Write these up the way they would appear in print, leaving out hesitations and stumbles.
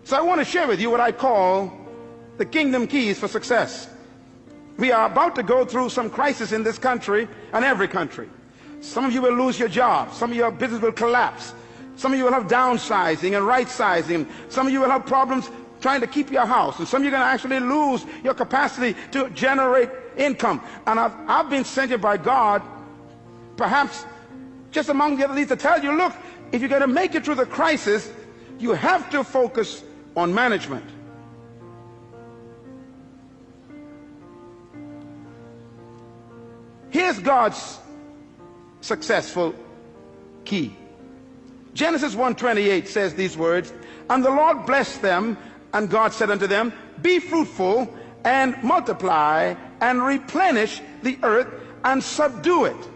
So I want to share with you what I call the kingdom keys for success. We are about to go through some crisis in this country and every country. Some of you will lose your job. Some of your business will collapse. Some of you will have downsizing and right-sizing. Some of you will have problems trying to keep your house. And some of you are going to actually lose your capacity to generate income. And I've been sent here by God, perhaps just among the other leaders, to tell you, look, if you're going to make it through the crisis, you have to focus on management. Here's God's successful key. Genesis 1:28 says these words, and the Lord blessed them, and God said unto them, be fruitful and multiply and replenish the earth and subdue it,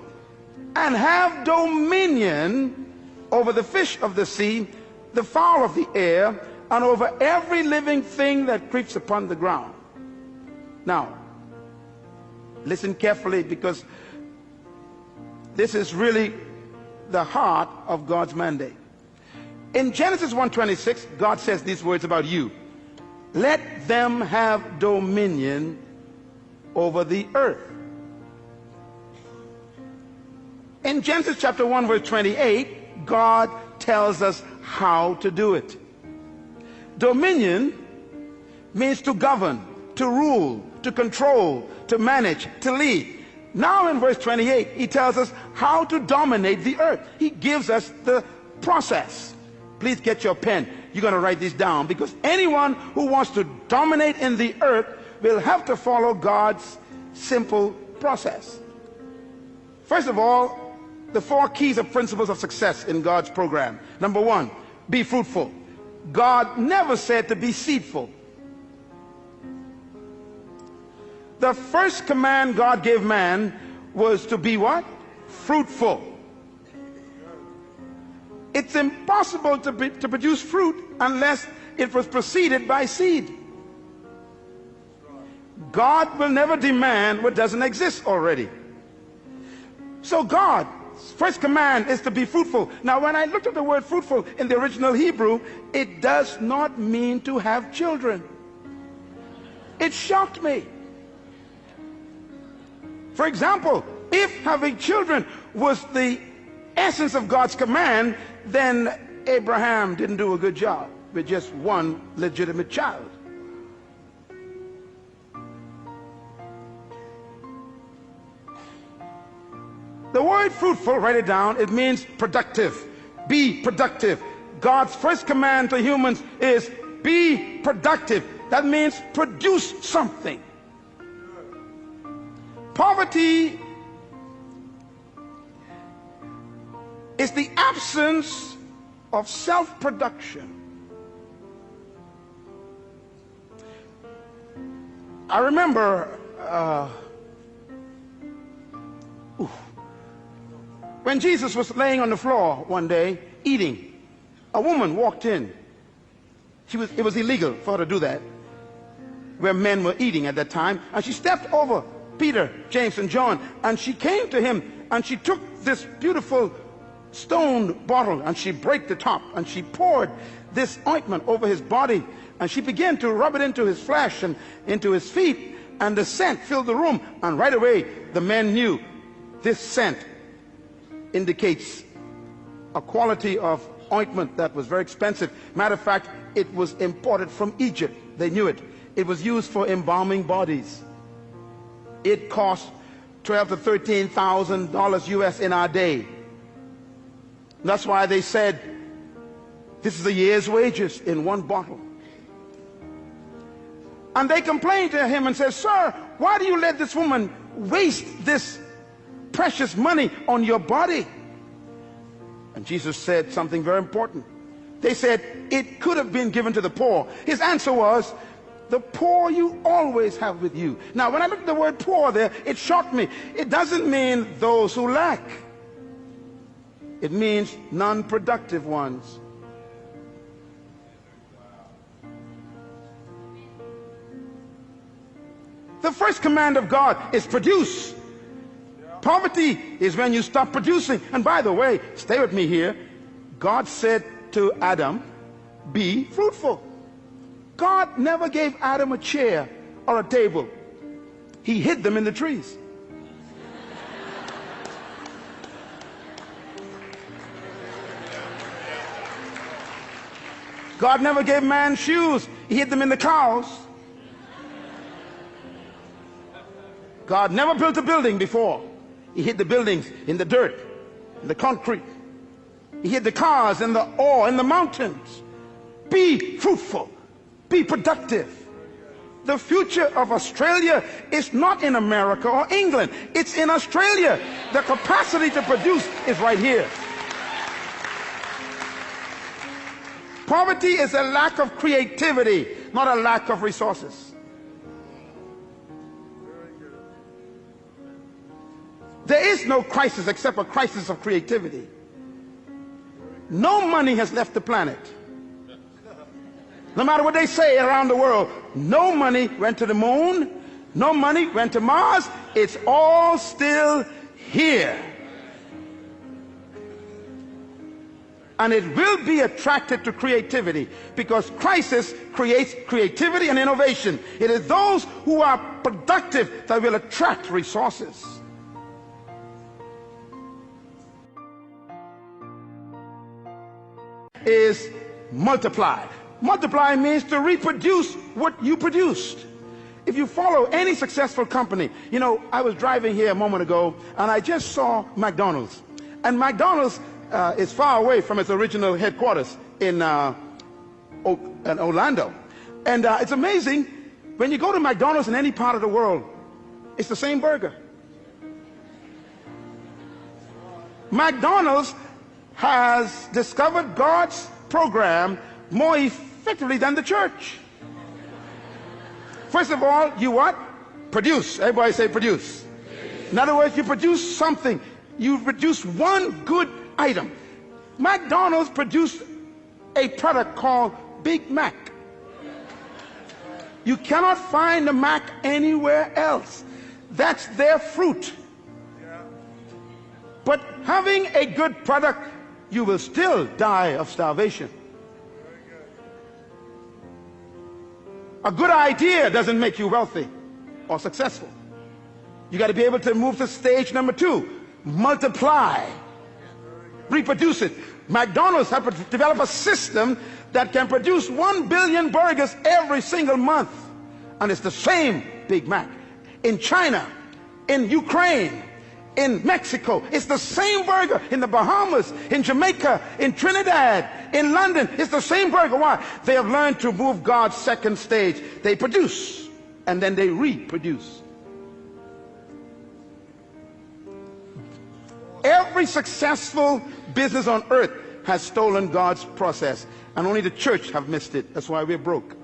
and have dominion over the fish of the sea, the fowl of the air, and over every living thing that creeps upon the ground. Now, listen carefully, because this is really the heart of God's mandate. In Genesis 1:26, God says these words about you. Let them have dominion over the earth. In Genesis chapter 1 verse 28, God tells us how to do it. Dominion means to govern, to rule, to control, to manage, to lead. Now in verse 28, he tells us how to dominate the earth. He gives us the process. Please get your pen. You're going to write this down, because anyone who wants to dominate in the earth will have to follow God's simple process. First of all, the 4 keys or principles of success in God's program. Number 1, be fruitful. God never said to be seedful. The first command God gave man was to be what? Fruitful. It's impossible to produce fruit unless it was preceded by seed. God will never demand what doesn't exist already. So God's first command is to be fruitful. Now, when I looked at the word fruitful in the original Hebrew, it does not mean to have children. It shocked me. For example, if having children was the essence of God's command, then Abraham didn't do a good job with just one legitimate child. The word fruitful, write it down, it means productive. Be productive. God's first command to humans is be productive. That means produce something. Poverty is the absence of self-production. I remember when Jesus was laying on the floor one day eating, a woman walked in. It was illegal for her to do that, where men were eating at that time, and she stepped over Peter, James, and John, and she came to him, and she took this beautiful stone bottle, and she broke the top, and she poured this ointment over his body, and she began to rub it into his flesh and into his feet, and the scent filled the room. And right away the men knew this scent indicates a quality of ointment that was very expensive. Matter of fact, it was imported from Egypt. They knew it. It was used for embalming bodies. It cost $12,000 to $13,000 US in our day. That's why they said this is a year's wages in one bottle. And they complained to him and said, sir, why do you let this woman waste this precious money on your body? And Jesus said something very important. They said it could have been given to the poor. His answer was, the poor you always have with you. Now, when I looked at the word poor there, it shocked me. It doesn't mean those who lack. It means non-productive ones. The first command of God is produce. Poverty is when you stop producing. And by the way, stay with me here. God said to Adam, be fruitful. God never gave Adam a chair or a table. He hid them in the trees. God never gave man shoes. He hid them in the cows. God never built a building before. He hid the buildings in the dirt, in the concrete. He hid the cars in the ore, in the mountains. Be fruitful. Be productive. The future of Australia is not in America or England. It's in Australia. The capacity to produce is right here. Poverty is a lack of creativity, not a lack of resources. There is no crisis except a crisis of creativity. No money has left the planet. No matter what they say around the world, no money went to the moon, no money went to Mars. It's all still here. And it will be attracted to creativity, because crisis creates creativity and innovation. It is those who are productive that will attract resources. Is multiplied. Multiply means to reproduce what you produced. If you follow any successful company, you know, I was driving here a moment ago and I just saw McDonald's. And McDonald's is far away from its original headquarters in Orlando. And it's amazing, when you go to McDonald's in any part of the world, it's the same burger. McDonald's has discovered God's program more effectively than the church. First of all, you what? Produce. Everybody say produce. In other words, you produce something. You produce one good item. McDonald's produced a product called Big Mac. You cannot find the Mac anywhere else. That's their fruit. But having a good product, you will still die of starvation. A good idea doesn't make you wealthy or successful. You got to be able to move to stage number 2. Multiply. Reproduce it. McDonald's have to develop a system that can produce 1 billion burgers every single month. And it's the same Big Mac. In China, in Ukraine, in Mexico, it's the same burger. In the Bahamas, in Jamaica, in Trinidad, in London, it's the same burger. Why? They have learned to move God's second stage. They produce and then they reproduce. Every successful business on earth has stolen God's process, and only the church have missed it. That's why we're broke.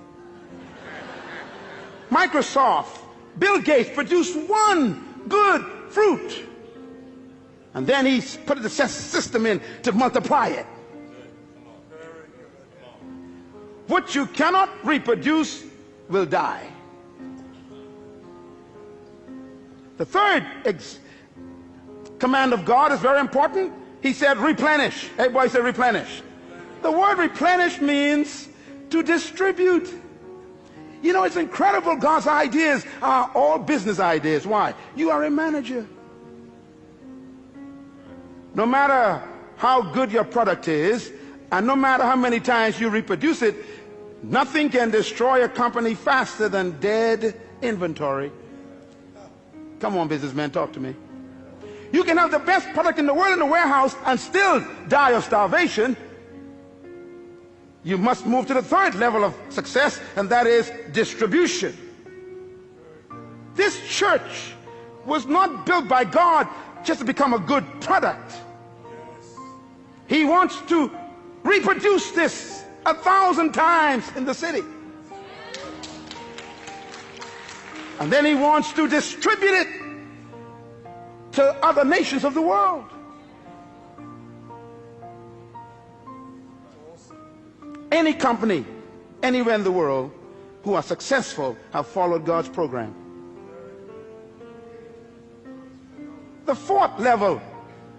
Microsoft, Bill Gates produced one good fruit, and then he put the system in to multiply it. What you cannot reproduce will die. The third command of God is very important. He said replenish. Everybody say replenish. The word replenish means to distribute. You know, it's incredible. God's ideas are all business ideas. Why? You are a manager. No matter how good your product is, and no matter how many times you reproduce it, nothing can destroy a company faster than dead inventory. Come on, businessmen, talk to me. You can have the best product in the world in the warehouse and still die of starvation. You must move to the third level of success, and that is distribution. This church was not built by God just to become a good product. He wants to reproduce this 1,000 times in the city. And then he wants to distribute it to other nations of the world. Any company, anywhere in the world, who are successful have followed God's program. The fourth level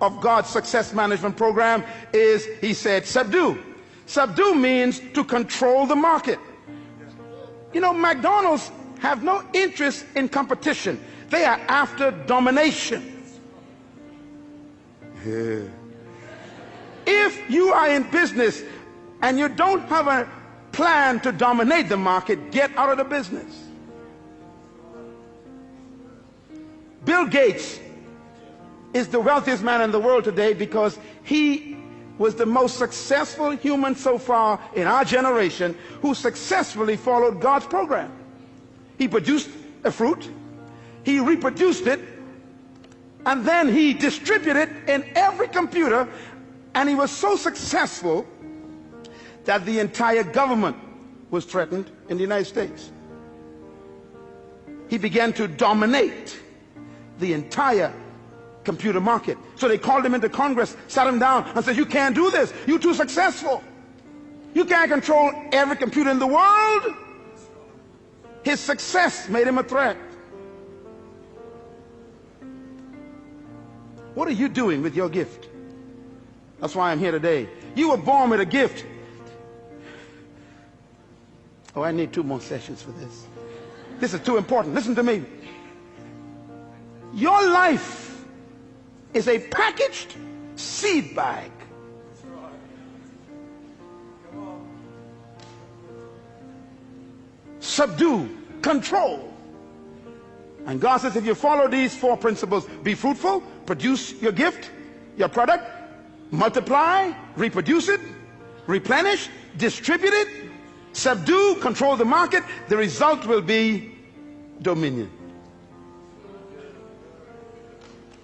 of God's success management program is, he said, subdue. Subdue means to control the market. You know, McDonald's have no interest in competition. They are after domination. Yeah. If you are in business and you don't have a plan to dominate the market, get out of the business. Bill Gates is the wealthiest man in the world today because he was the most successful human so far in our generation who successfully followed God's program. He produced a fruit, he reproduced it, and then he distributed it in every computer, and he was so successful that the entire government was threatened in the United States. He began to dominate the entire computer market. So they called him into Congress, sat him down, and said, "You can't do this. You're too successful. You can't control every computer in the world." His success made him a threat. What are you doing with your gift? That's why I'm here today. You were born with a gift. Oh, I need 2 more sessions for this. This is too important. Listen to me. Your life is a packaged seed bag. Subdue, control. And God says if you follow these 4 principles, be fruitful, produce your gift, your product, multiply, reproduce it, replenish, distribute it, subdue, control the market, the result will be dominion.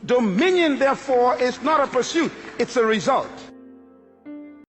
Dominion, therefore, is not a pursuit, it's a result.